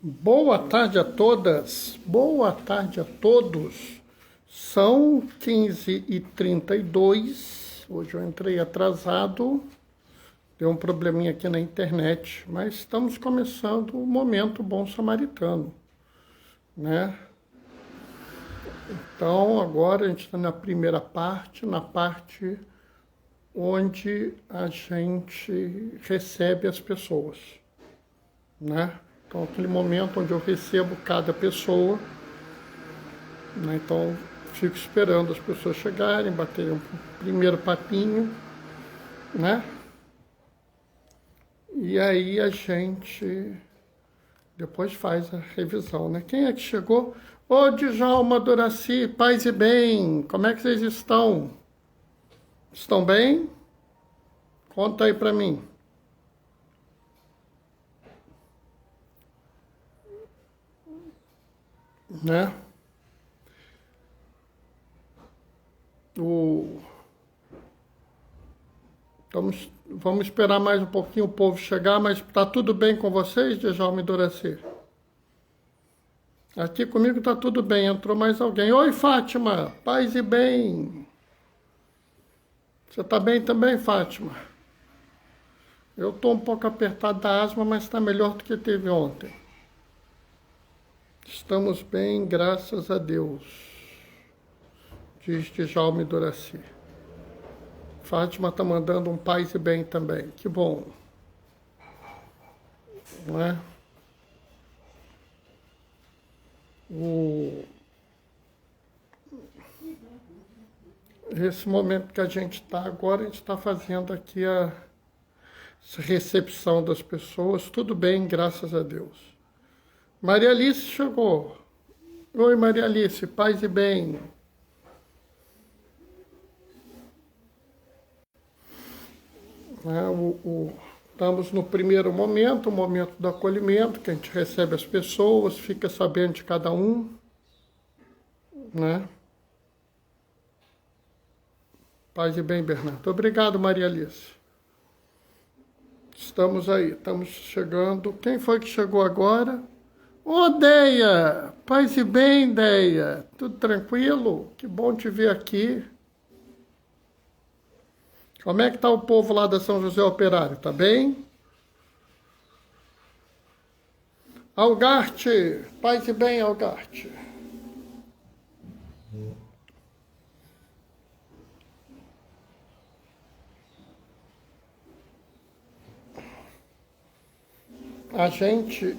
Boa tarde a todas, boa tarde a todos. São 15h32. Hoje eu entrei atrasado, deu um probleminha aqui na internet, mas estamos começando o Momento Bom Samaritano, né? Então agora a gente está na primeira parte, na parte onde a gente recebe as pessoas, né? Então, aquele momento onde eu recebo cada pessoa, né? Então, fico esperando as pessoas chegarem, baterem um primeiro papinho, né? E aí a gente depois faz a revisão, né? Quem é que chegou? Ô, Djalma, Doraci, paz e bem, como é que vocês estão? Estão bem? Conta aí pra mim. Né? Vamos esperar mais um pouquinho o povo chegar, mas tá tudo bem com vocês, Djalma e Doraci? Aqui comigo tá tudo bem, entrou mais alguém. Oi, Fátima, paz e bem. Você tá bem também, Fátima? Eu tô um pouco apertado da asma, mas tá melhor do que teve ontem. Estamos bem, graças a Deus, diz Djalma e Doraci. Fátima está mandando um paz e bem também, que bom. Não é? Esse momento que a gente está agora, a gente está fazendo aqui a recepção das pessoas, tudo bem, graças a Deus. Maria Alice chegou. Oi, Maria Alice, paz e bem. Estamos no primeiro momento, o momento do acolhimento, que a gente recebe as pessoas, fica sabendo de cada um, né? Paz e bem, Bernardo. Obrigado, Maria Alice. Estamos aí, estamos chegando. Quem foi que chegou agora? Ô, Deia! Paz e bem, Deia. Tudo tranquilo? Que bom te ver aqui. Como é que tá o povo lá da São José Operário? Tá bem? Algarte! Paz e bem, Algarte. A gente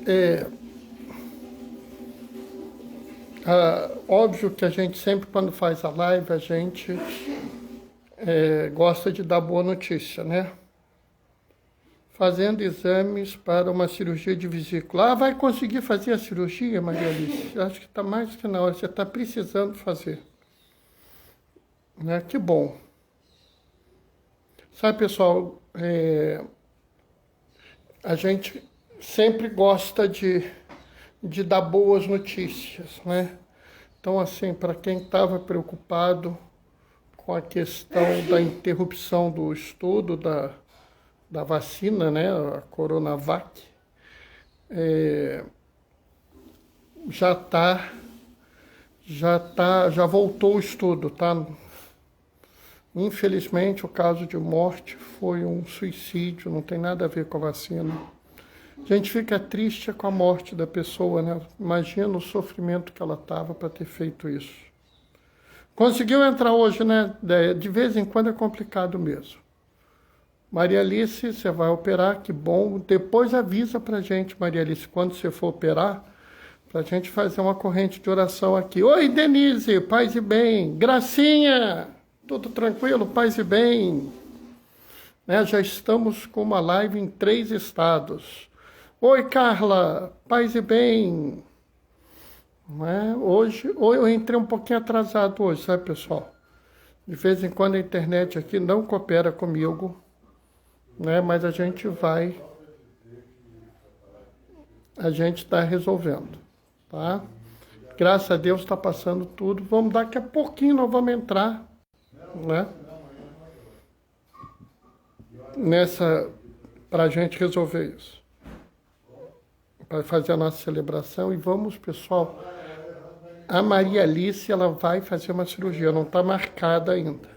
óbvio que a gente sempre, quando faz a live, a gente gosta de dar boa notícia, né? Fazendo exames para uma cirurgia de vesícula. Vai conseguir fazer a cirurgia, Maria Alice? Acho que está mais que na hora, você está precisando fazer. Né? Que bom. Sabe, pessoal, a gente sempre gosta de dar boas notícias, né? Então, assim, para quem estava preocupado com a questão da interrupção do estudo da vacina, né, a Coronavac, já voltou o estudo, tá? Infelizmente, o caso de morte foi um suicídio, não tem nada a ver com a vacina. A gente fica triste com a morte da pessoa, né? Imagina o sofrimento que ela estava para ter feito isso. Conseguiu entrar hoje, né? De vez em quando é complicado mesmo. Maria Alice, você vai operar, que bom. Depois avisa pra gente, Maria Alice, quando você for operar, pra gente fazer uma corrente de oração aqui. Oi, Denise, paz e bem. Gracinha, tudo tranquilo, paz e bem. Né? Já estamos com uma live em 3 estados. Oi, Carla, paz e bem. Né? Hoje eu entrei um pouquinho atrasado hoje, sabe, pessoal? De vez em quando a internet aqui não coopera comigo, né? Mas a gente está resolvendo, tá? Graças a Deus está passando tudo. Daqui a pouquinho nós vamos entrar, né? Para a gente resolver isso. para fazer a nossa celebração. E vamos, pessoal, a Maria Alice, ela vai fazer uma cirurgia, não está marcada ainda.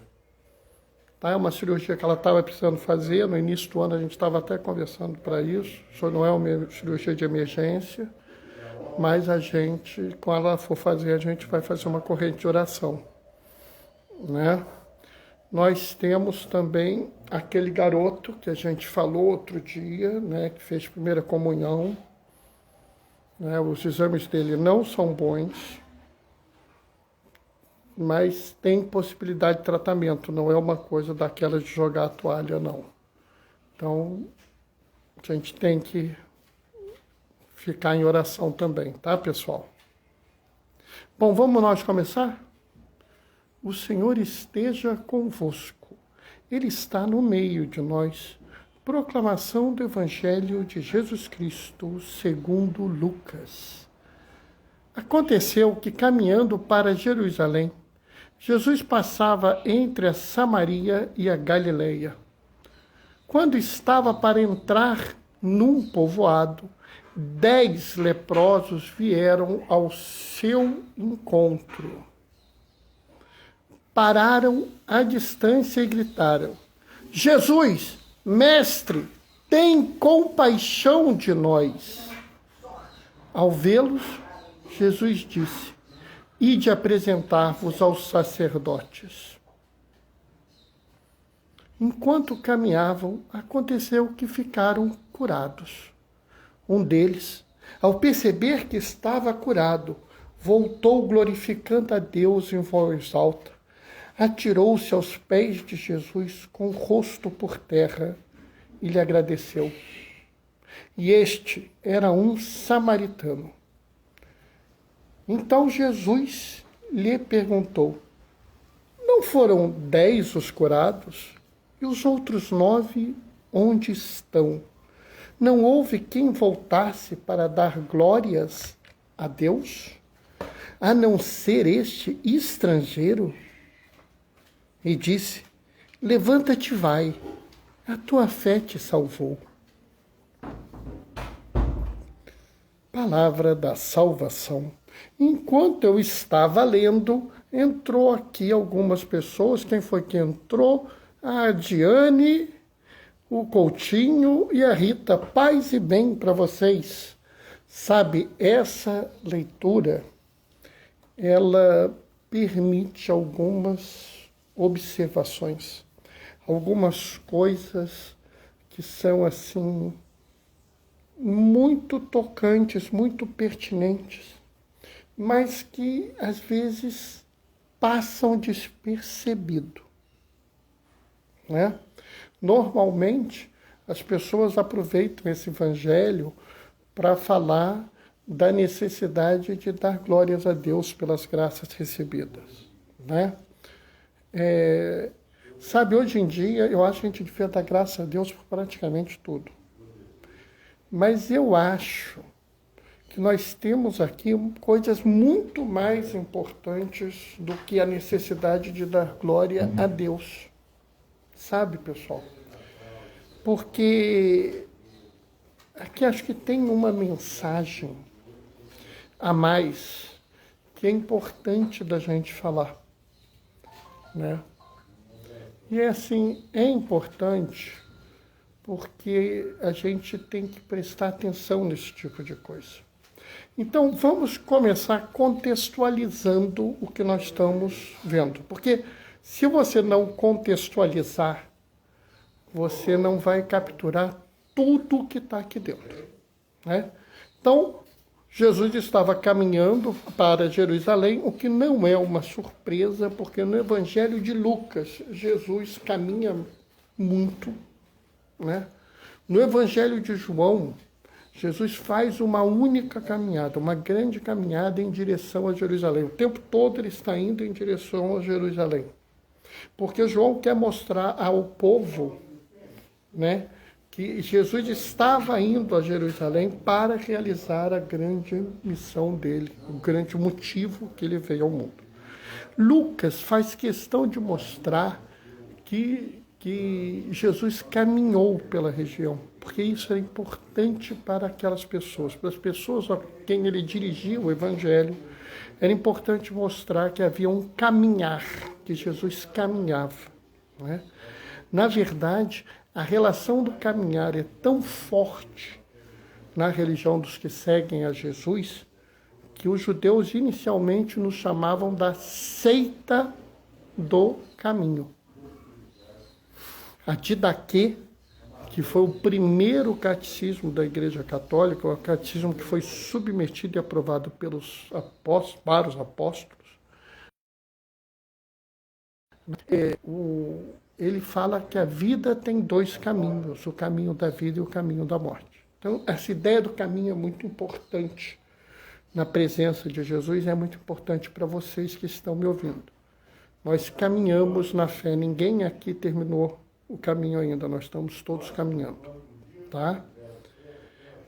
Tá? É uma cirurgia que ela estava precisando fazer, no início do ano a gente estava até conversando para isso, só não é uma cirurgia de emergência, mas a gente, quando ela for fazer, a gente vai fazer uma corrente de oração, né? Nós temos também aquele garoto que a gente falou outro dia, né, que fez primeira comunhão, né? Os exames dele não são bons, mas tem possibilidade de tratamento, não é uma coisa daquela de jogar a toalha, não. Então, a gente tem que ficar em oração também, tá, pessoal? Bom, vamos nós começar? O Senhor esteja convosco. Ele está no meio de nós. Proclamação do Evangelho de Jesus Cristo, segundo Lucas. Aconteceu que, caminhando para Jerusalém, Jesus passava entre a Samaria e a Galileia. Quando estava para entrar num povoado, 10 leprosos vieram ao seu encontro. Pararam à distância e gritaram: Jesus, mestre, tem compaixão de nós. Ao vê-los, Jesus disse: Ide apresentar-vos aos sacerdotes. Enquanto caminhavam, aconteceu que ficaram curados. Um deles, ao perceber que estava curado, voltou glorificando a Deus em voz alta. Atirou-se aos pés de Jesus com o rosto por terra e lhe agradeceu. E este era um samaritano. Então Jesus lhe perguntou: Não foram 10 os curados? E os outros 9 onde estão? Não houve quem voltasse para dar glórias a Deus, a não ser este estrangeiro? E disse: Levanta-te e vai, a tua fé te salvou. Palavra da salvação. Enquanto eu estava lendo, entrou aqui algumas pessoas. Quem foi que entrou? A Diane, o Coutinho e a Rita. Paz e bem para vocês. Sabe, essa leitura, ela permite algumas observações, algumas coisas que são assim muito tocantes, muito pertinentes, mas que às vezes passam despercebido, né? Normalmente as pessoas aproveitam esse evangelho para falar da necessidade de dar glórias a Deus pelas graças recebidas, né? Sabe, hoje em dia, eu acho que a gente devia dar graças a Deus por praticamente tudo. Mas eu acho que nós temos aqui coisas muito mais importantes do que a necessidade de dar glória a Deus. Sabe, pessoal? Porque aqui acho que tem uma mensagem a mais que é importante da gente falar, né? E assim, é importante porque a gente tem que prestar atenção nesse tipo de coisa. Então, vamos começar contextualizando o que nós estamos vendo. Porque se você não contextualizar, você não vai capturar tudo que está aqui dentro, né? Então, Jesus estava caminhando para Jerusalém, o que não é uma surpresa, porque no Evangelho de Lucas, Jesus caminha muito, né? No Evangelho de João, Jesus faz uma única caminhada, uma grande caminhada em direção a Jerusalém. O tempo todo ele está indo em direção a Jerusalém. Porque João quer mostrar ao povo, né, que Jesus estava indo a Jerusalém para realizar a grande missão dele, o grande motivo que ele veio ao mundo. Lucas faz questão de mostrar que que Jesus caminhou pela região, porque isso era importante para aquelas pessoas, para as pessoas a quem ele dirigia o evangelho, era importante mostrar que havia um caminhar, que Jesus caminhava, né? Na verdade, a relação do caminhar é tão forte na religião dos que seguem a Jesus, que os judeus inicialmente nos chamavam da seita do caminho. A Didaquê, que foi o primeiro catecismo da Igreja Católica, o catecismo que foi submetido e aprovado pelos apóstolos, para os apóstolos, ele fala que a vida tem dois caminhos, o caminho da vida e o caminho da morte. Então, essa ideia do caminho é muito importante na presença de Jesus, é muito importante para vocês que estão me ouvindo. Nós caminhamos na fé, ninguém aqui terminou o caminho ainda, nós estamos todos caminhando, tá?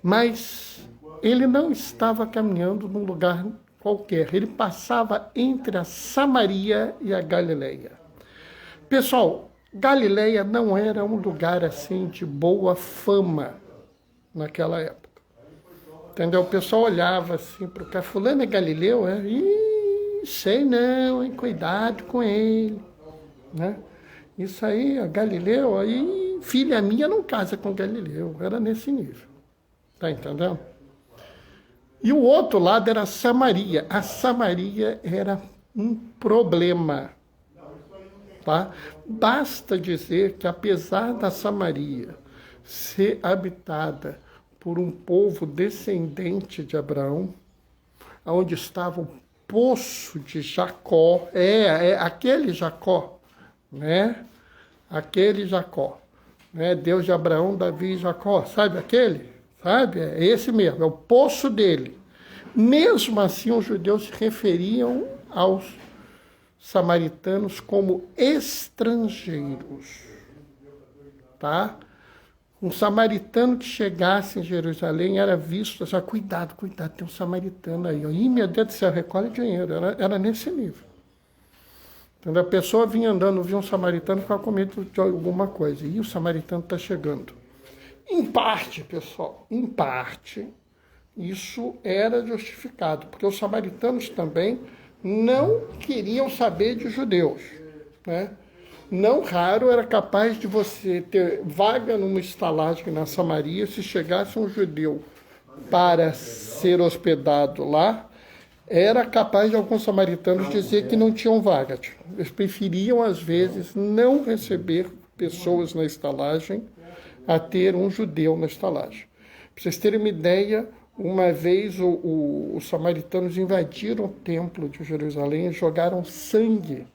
Mas ele não estava caminhando num lugar qualquer, ele passava entre a Samaria e a Galileia. Pessoal, Galileia não era um lugar assim de boa fama naquela época. Entendeu? O pessoal olhava assim para o cara, fulano é galileu? É? Ih, sei não, hein? Cuidado com ele, né? Isso aí, a Galileu, aí filha minha não casa com Galileu, era nesse nível, tá entendendo? E o outro lado era Samaria. A Samaria era um problema, tá? Basta dizer que apesar da Samaria ser habitada por um povo descendente de Abraão, onde estava o poço de Jacó, aquele Jacó, né? Aquele Jacó, né? Deus de Abraão, Davi e Jacó, sabe aquele? Sabe? É esse mesmo, é o poço dele. Mesmo assim, os judeus se referiam aos samaritanos como estrangeiros, tá? Um samaritano que chegasse em Jerusalém era visto, assim, cuidado, tem um samaritano aí. Ih, meu Deus do céu, recolhe dinheiro. Era nesse nível. Quando a pessoa vinha andando, via um samaritano, ficava com medo de alguma coisa. E o samaritano está chegando. Em parte, pessoal, em parte, isso era justificado, porque os samaritanos também não queriam saber de judeus, né? Não raro era capaz de você ter vaga numa estalagem na Samaria, se chegasse um judeu para ser hospedado lá, era capaz de alguns samaritanos dizer que não tinham vaga. Eles preferiam, às vezes, não receber pessoas na estalagem a ter um judeu na estalagem. Para vocês terem uma ideia, uma vez os samaritanos invadiram o templo de Jerusalém e jogaram sangue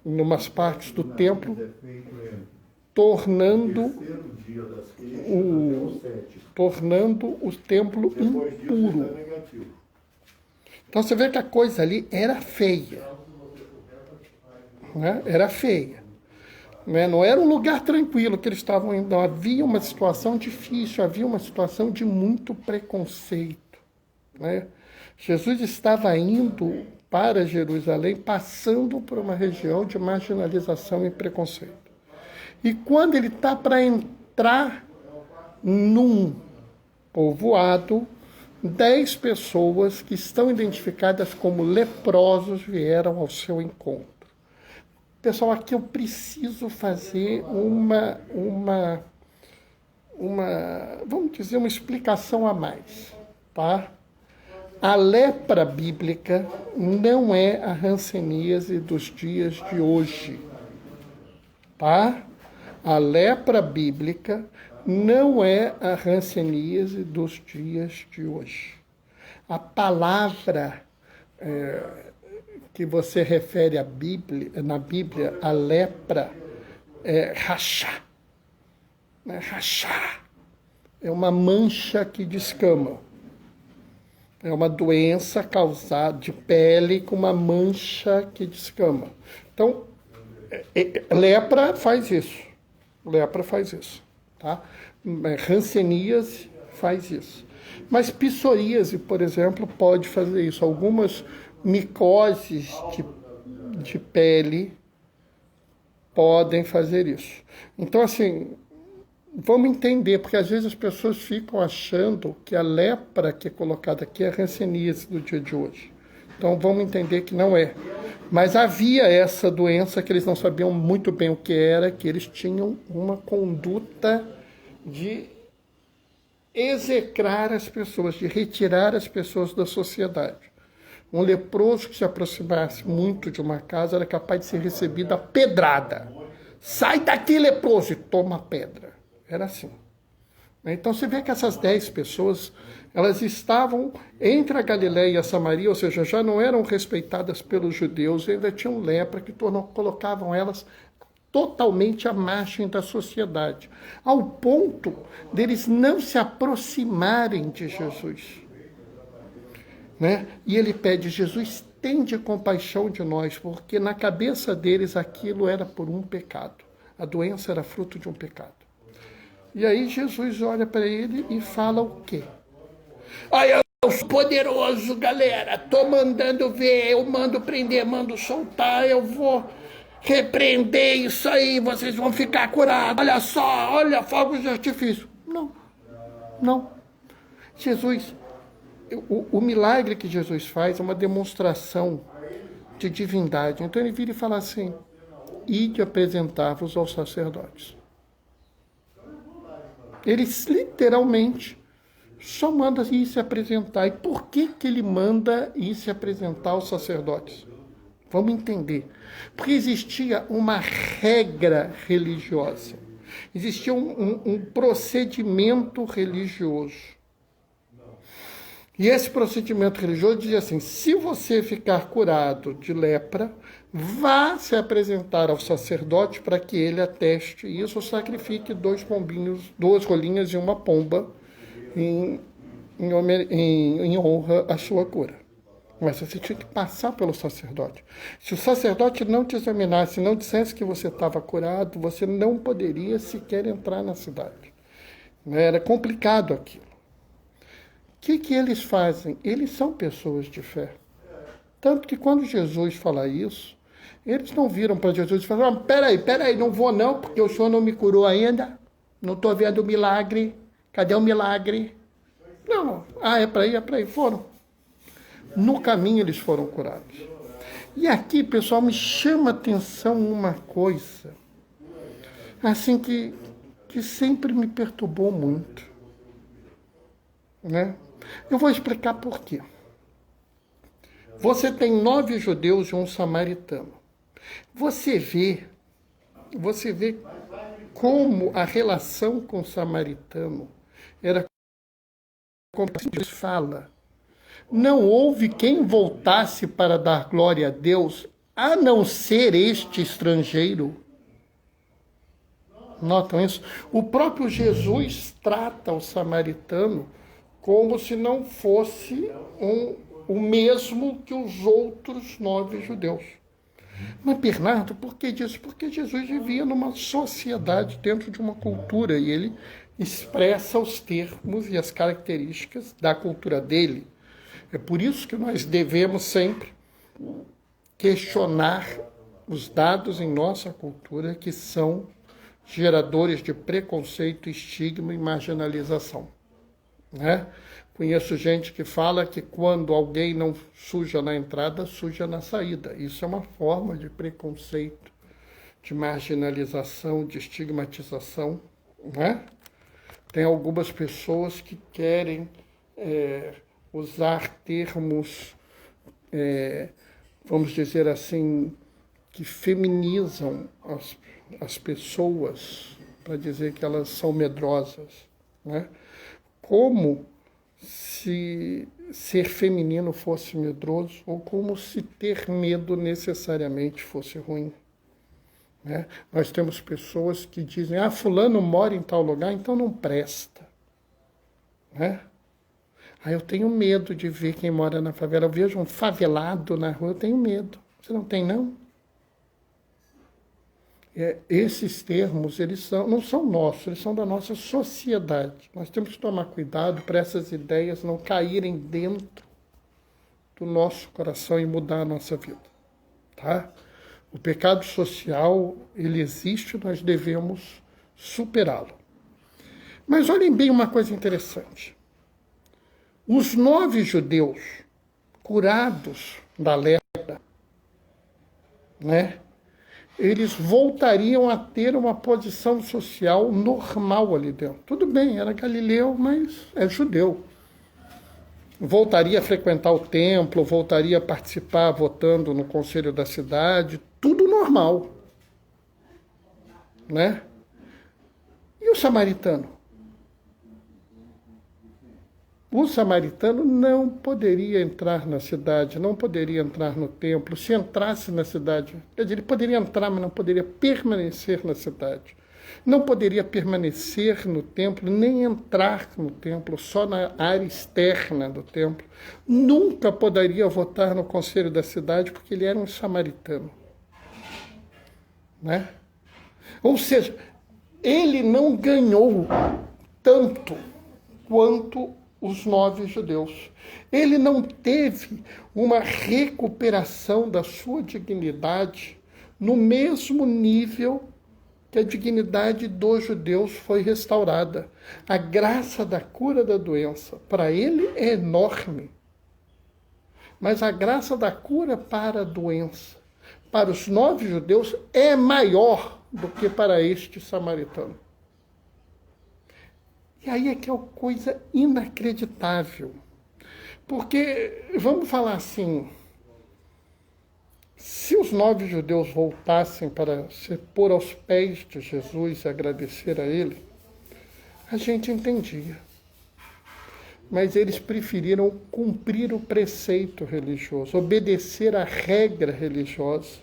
numas partes do templo, tornando o templo impuro. Então você vê que a coisa ali era feia, né? Era feia, né? Não era um lugar tranquilo que eles estavam indo, não. Havia uma situação difícil, havia uma situação de muito preconceito, né? Jesus estava indo para Jerusalém, passando por uma região de marginalização e preconceito. E quando ele está para entrar num povoado, 10 pessoas que estão identificadas como leprosos vieram ao seu encontro. Pessoal, aqui eu preciso fazer vamos dizer, uma explicação a mais, tá? A lepra bíblica não é a hanseníase dos dias de hoje, tá? A lepra bíblica não é a hanseníase dos dias de hoje. A palavra que você refere na Bíblia, a lepra, é rachá. Rachá é uma mancha que descama. É uma doença causada de pele com uma mancha que descama. Então, lepra faz isso. Lepra faz isso, tá? Hanseníase faz isso. Mas psoríase, por exemplo, pode fazer isso. Algumas micoses de pele podem fazer isso. Então, assim, vamos entender, porque às vezes as pessoas ficam achando que a lepra que é colocada aqui é a hanseníase do dia de hoje. Então, vamos entender que não é. Mas havia essa doença que eles não sabiam muito bem o que era, que eles tinham uma conduta de execrar as pessoas, de retirar as pessoas da sociedade. Um leproso que se aproximasse muito de uma casa era capaz de ser recebido a pedrada. Sai daqui, leproso, e toma pedra. Era assim. Então você vê que essas 10 pessoas, elas estavam entre a Galiléia e a Samaria, ou seja, já não eram respeitadas pelos judeus, e ainda tinham lepra que colocavam elas totalmente à margem da sociedade, ao ponto deles não se aproximarem de Jesus. Né? E ele pede, Jesus, tende compaixão de nós, porque na cabeça deles aquilo era por um pecado. A doença era fruto de um pecado. E aí Jesus olha para ele e fala o quê? Eu sou poderoso, galera, tô mandando ver, eu mando prender, mando soltar, eu vou repreender isso aí, vocês vão ficar curados. Olha só, olha, fogos de artifício. Não. Jesus, o milagre que Jesus faz é uma demonstração de divindade. Então ele vira e fala assim, ide apresentar-vos aos sacerdotes. Ele literalmente só manda ir se apresentar. E por que ele manda ir se apresentar aos sacerdotes? Vamos entender. Porque existia uma regra religiosa. Existia um procedimento religioso. E esse procedimento religioso dizia assim, se você ficar curado de lepra, vá se apresentar ao sacerdote para que ele ateste isso, sacrifique 2 pombinhos, 2 rolinhas e uma pomba em honra à sua cura. Mas você tinha que passar pelo sacerdote. Se o sacerdote não te examinasse, não dissesse que você estava curado, você não poderia sequer entrar na cidade. Era complicado aquilo. O que eles fazem? Eles são pessoas de fé. Tanto que quando Jesus fala isso, eles não viram para Jesus e falaram, peraí, não vou não, porque o senhor não me curou ainda, não estou vendo o milagre, cadê o milagre? Não, é para ir, foram. No caminho eles foram curados. E aqui, pessoal, me chama a atenção uma coisa, assim que sempre me perturbou muito, né? Eu vou explicar por quê. Você tem 9 judeus e um samaritano. Você vê como a relação com o samaritano era como Jesus fala. Não houve quem voltasse para dar glória a Deus, a não ser este estrangeiro. Notam isso? O próprio Jesus trata o samaritano como se não fosse o mesmo que os outros 9 judeus. Mas, Bernardo, por que disso? Porque Jesus vivia numa sociedade dentro de uma cultura e ele expressa os termos e as características da cultura dele. É por isso que nós devemos sempre questionar os dados em nossa cultura que são geradores de preconceito, estigma e marginalização. Né? Conheço gente que fala que quando alguém não suja na entrada, suja na saída. Isso é uma forma de preconceito, de marginalização, de estigmatização. Né? Tem algumas pessoas que querem usar termos, vamos dizer assim, que feminizam as pessoas para dizer que elas são medrosas, né? Como se ser feminino fosse medroso ou como se ter medo necessariamente fosse ruim. Né? Nós temos pessoas que dizem, fulano mora em tal lugar, então não presta. Né? Eu tenho medo de ver quem mora na favela. Eu vejo um favelado na rua, eu tenho medo. Você não tem, não? Esses termos, eles não são nossos, eles são da nossa sociedade. Nós temos que tomar cuidado para essas ideias não caírem dentro do nosso coração e mudar a nossa vida. Tá? O pecado social, ele existe, nós devemos superá-lo. Mas olhem bem uma coisa interessante. Os 9 judeus curados da lepra, né, eles voltariam a ter uma posição social normal ali dentro. Tudo bem, era galileu, mas é judeu. Voltaria a frequentar o templo, voltaria a participar votando no conselho da cidade, tudo normal, né? E o samaritano? O samaritano não poderia entrar na cidade, não poderia entrar no templo. Se entrasse na cidade, quer dizer, ele poderia entrar, mas não poderia permanecer na cidade. Não poderia permanecer no templo, nem entrar no templo, só na área externa do templo. Nunca poderia votar no conselho da cidade, porque ele era um samaritano, né? Ou seja, ele não ganhou tanto quanto os 9 judeus. Ele não teve uma recuperação da sua dignidade no mesmo nível que a dignidade dos judeus foi restaurada. A graça da cura da doença, para ele, é enorme. Mas a graça da cura para a doença, para os 9 judeus, é maior do que para este samaritano. E aí é que é uma coisa inacreditável. Porque, vamos falar assim, se os 9 judeus voltassem para se pôr aos pés de Jesus e agradecer a ele, a gente entendia. Mas eles preferiram cumprir o preceito religioso, obedecer à regra religiosa,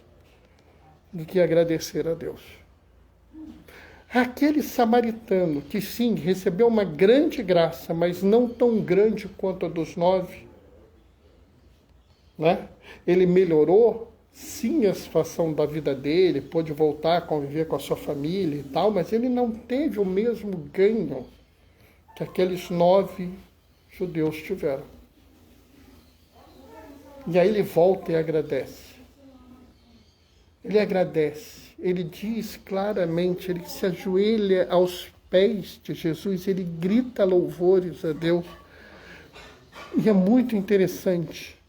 do que agradecer a Deus. Aquele samaritano que, sim, recebeu uma grande graça, mas não tão grande quanto a dos 9, né? Ele melhorou, sim, a situação da vida dele, pôde voltar a conviver com a sua família e tal, mas ele não teve o mesmo ganho que aqueles 9 judeus tiveram. E aí ele volta e agradece. Ele agradece. Ele diz claramente, ele se ajoelha aos pés de Jesus, ele grita louvores a Deus. E é muito interessante,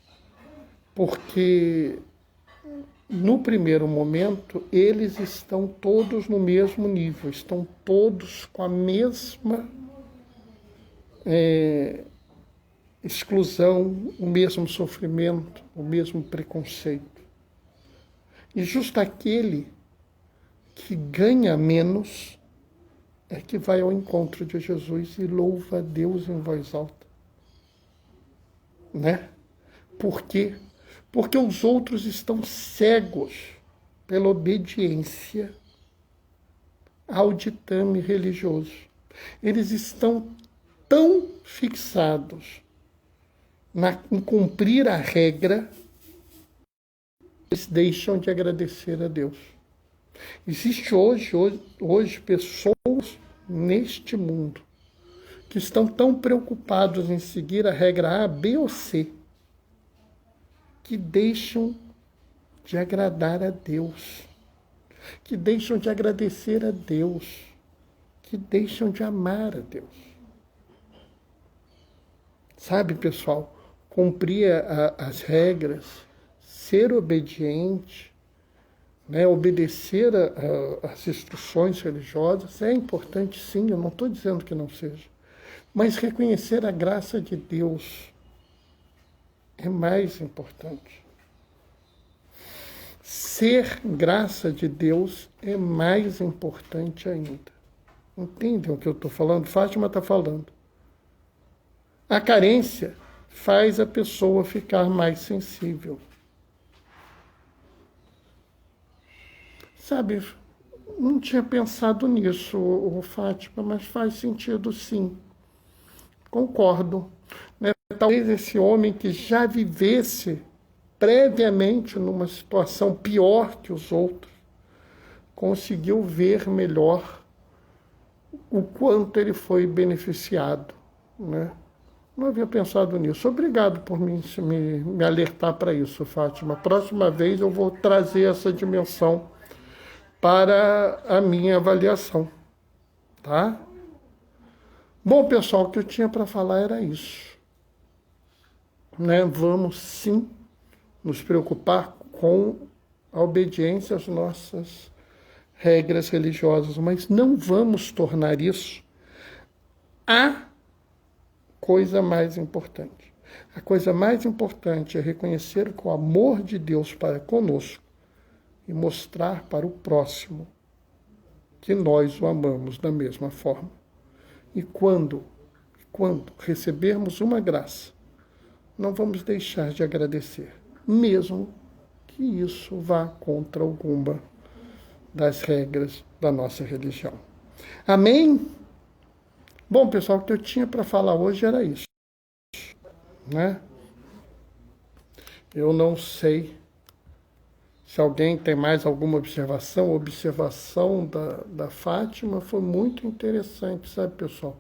porque no primeiro momento eles estão todos no mesmo nível, estão todos com a mesma exclusão, o mesmo sofrimento, o mesmo preconceito. E justo aquele que ganha menos é que vai ao encontro de Jesus e louva a Deus em voz alta. Né? Por quê? Porque os outros estão cegos pela obediência ao ditame religioso. Eles estão tão fixados em cumprir a regra, eles deixam de agradecer a Deus. Existe hoje pessoas neste mundo que estão tão preocupados em seguir a regra A, B ou C, que deixam de agradar a Deus, que deixam de agradecer a Deus, que deixam de amar a Deus. Sabe, pessoal, cumprir as regras, ser obediente, né, obedecer às instruções religiosas é importante, sim, eu não estou dizendo que não seja. Mas reconhecer a graça de Deus é mais importante. Ser graça de Deus é mais importante ainda. Entendem o que eu estou falando? Fátima está falando. A carência faz a pessoa ficar mais sensível. Sabe, não tinha pensado nisso, Fátima, mas faz sentido sim. Concordo. Né? Talvez esse homem que já vivesse previamente numa situação pior que os outros, conseguiu ver melhor o quanto ele foi beneficiado, né? Não havia pensado nisso. Obrigado por me alertar para isso, Fátima. Próxima vez eu vou trazer essa dimensão para a minha avaliação, tá? Bom, pessoal, o que eu tinha para falar era isso, né? Vamos sim nos preocupar com a obediência às nossas regras religiosas, mas não vamos tornar isso a coisa mais importante. A coisa mais importante é reconhecer que o amor de Deus para conosco e mostrar para o próximo que nós o amamos da mesma forma. E quando recebermos uma graça, não vamos deixar de agradecer, mesmo que isso vá contra alguma das regras da nossa religião. Amém? Bom, pessoal, o que eu tinha para falar hoje era isso, né? Eu não sei se alguém tem mais alguma observação. A observação da Fátima foi muito interessante, sabe, pessoal?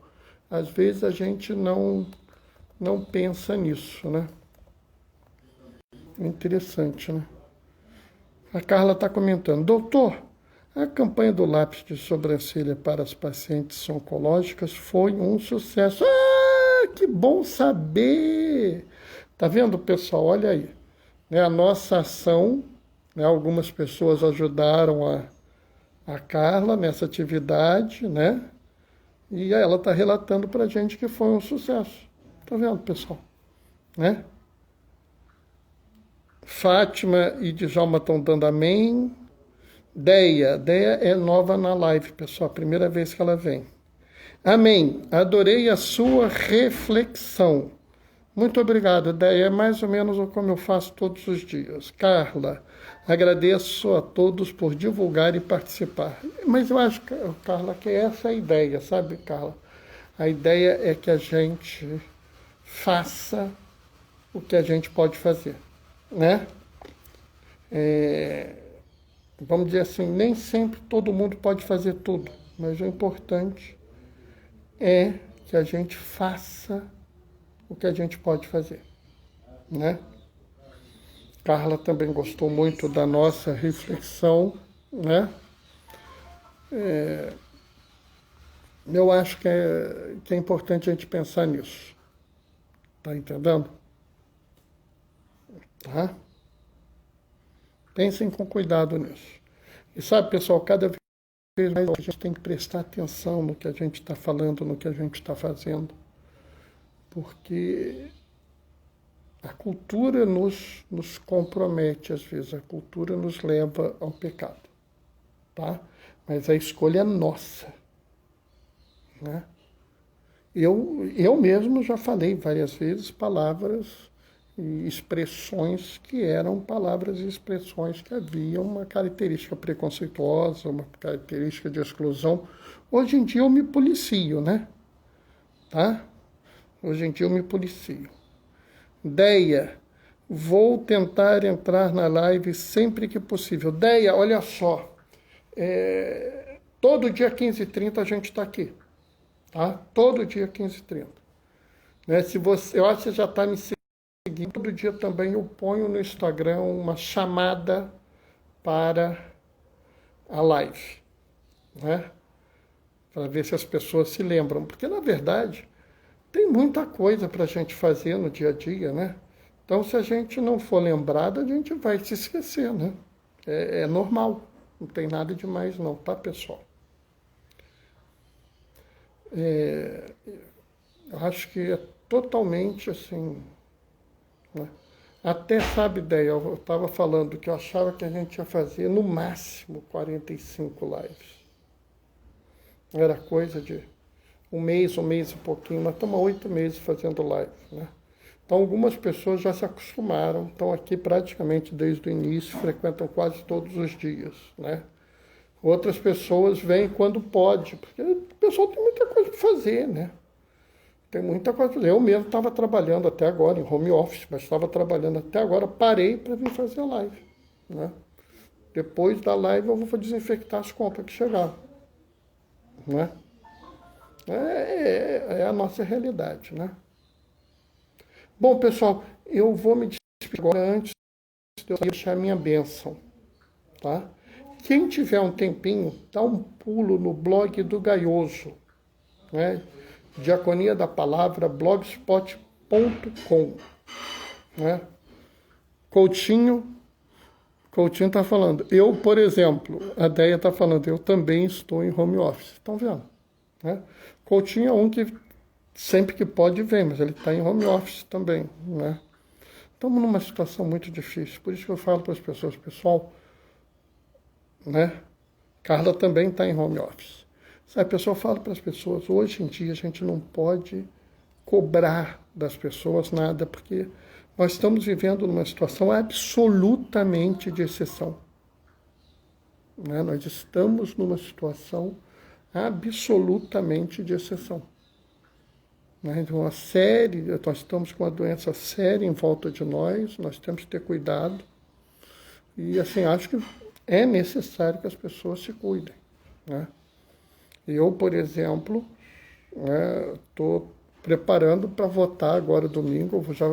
Às vezes a gente não pensa nisso, né? Interessante, né? A Carla está comentando: doutor, a campanha do lápis de sobrancelha para as pacientes oncológicas foi um sucesso. Ah, que bom saber! Tá vendo, pessoal? Olha aí, né? A nossa ação, né? Algumas pessoas ajudaram a Carla nessa atividade, né? E ela está relatando para a gente que foi um sucesso. Tá vendo, pessoal? Né? Fátima e Djalma estão dando amém. Deia é nova na live, pessoal, primeira vez que ela vem. Amém. Adorei a sua reflexão. Muito obrigado, Deia. É mais ou menos como eu faço todos os dias. Carla, agradeço a todos por divulgar e participar. Mas eu acho, Carla, que essa é a ideia, sabe, Carla? A ideia é que a gente faça o que a gente pode fazer, né? Vamos dizer assim, nem sempre todo mundo pode fazer tudo, mas o importante é que a gente faça o que a gente pode fazer, né? Carla também gostou muito da nossa reflexão, né? Eu acho que é importante a gente pensar nisso. Tá entendendo? Tá? Pensem com cuidado nisso. E sabe, pessoal, cada vez mais a gente tem que prestar atenção no que a gente está falando, no que a gente está fazendo, porque a cultura nos compromete, às vezes, a cultura nos leva ao pecado, tá? Mas a escolha é nossa, né? Eu mesmo já falei várias vezes palavras e expressões que eram palavras e expressões que haviam uma característica preconceituosa, uma característica de exclusão. Hoje em dia eu me policio, né? Tá? Hoje em dia eu me policio. Deia, vou tentar entrar na live sempre que possível. Deia, olha só, todo dia 15h30 a gente está aqui, tá? Todo dia 15h30. Né? Eu acho que você já está me seguindo. Todo dia também eu ponho no Instagram uma chamada para a live, né? Para ver se as pessoas se lembram, porque na verdade tem muita coisa para a gente fazer no dia a dia, né? Então, se a gente não for lembrado, a gente vai se esquecer, né? É normal, não tem nada demais não, tá, pessoal? Eu acho que é totalmente assim, né? Até, sabe, ideia, eu estava falando que eu achava que a gente ia fazer no máximo 45 lives. Era coisa de um mês e pouquinho, mas estamos há 8 meses fazendo live, né? Então, algumas pessoas já se acostumaram, estão aqui praticamente desde o início, frequentam quase todos os dias, né? Outras pessoas vêm quando pode, porque o pessoal tem muita coisa para fazer, né? Tem muita coisa para fazer. Eu mesmo estava trabalhando até agora em home office, mas estava trabalhando até agora, parei para vir fazer a live, né? Depois da live eu vou desinfectar as contas que chegaram, né? É a nossa realidade, né? Bom, pessoal, eu vou me despedir agora antes de eu deixar a minha bênção, tá? Quem tiver um tempinho, dá um pulo no blog do Gaioso, né? Diaconia da Palavra, blogspot.com, né? Coutinho está falando, eu, por exemplo, a Deia está falando, eu também estou em home office. Estão vendo? Né? Coutinho é um que sempre que pode vem, mas ele está em home office também. Né? Estamos numa situação muito difícil, por isso que eu falo para as pessoas, pessoal, né? Carla também está em home office. Sabe, pessoal, fala para as pessoas, hoje em dia a gente não pode cobrar das pessoas nada, porque nós estamos vivendo numa situação absolutamente de exceção. Né? Nós estamos numa situação absolutamente de exceção. Né? Então, nós estamos com uma doença séria em volta de nós temos que ter cuidado. E, assim, acho que é necessário que as pessoas se cuidem. Né? Eu, por exemplo, estou preparando para votar agora domingo, já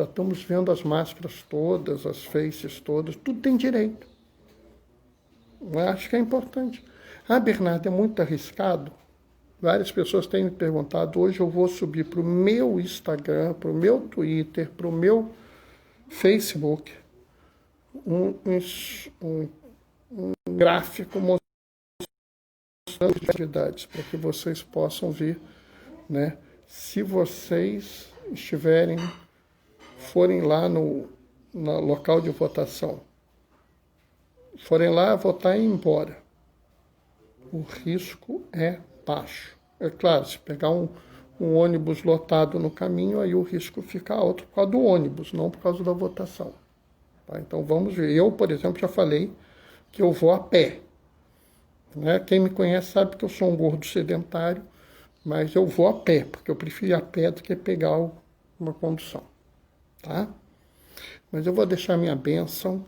estamos vendo as máscaras todas, as faces todas, tudo tem direito. Acho que é importante. Ah, Bernardo, é muito arriscado? Várias pessoas têm me perguntado, hoje eu vou subir para o meu Instagram, para o meu Twitter, para o meu Facebook, um gráfico mostrando as atividades, para que vocês possam ver, né? Se vocês forem lá no local de votação, forem lá votar e ir embora, o risco é baixo. É claro, se pegar um ônibus lotado no caminho, aí o risco fica alto por causa do ônibus, não por causa da votação. Tá? Então vamos ver. Eu, por exemplo, já falei que eu vou a pé. Né? Quem me conhece sabe que eu sou um gordo sedentário, mas eu vou a pé, porque eu prefiro ir a pé do que pegar uma condução. Tá? Mas eu vou deixar minha bênção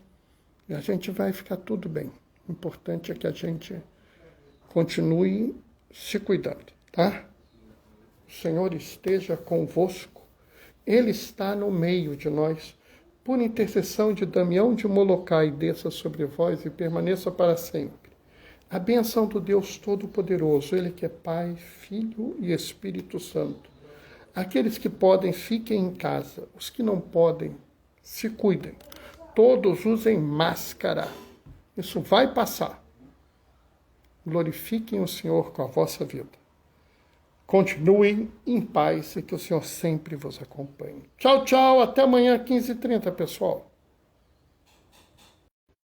e a gente vai ficar tudo bem. O importante é que a gente continue se cuidando, tá? O Senhor esteja convosco. Ele está no meio de nós. Por intercessão de Damião de Molokai, desça sobre vós e permaneça para sempre. A benção do Deus Todo-Poderoso, Ele que é Pai, Filho e Espírito Santo. Aqueles que podem, fiquem em casa. Os que não podem, se cuidem. Todos usem máscara. Isso vai passar. Glorifiquem o Senhor com a vossa vida. Continuem em paz e que o Senhor sempre vos acompanhe. Tchau, tchau. Até amanhã, 15h30, pessoal.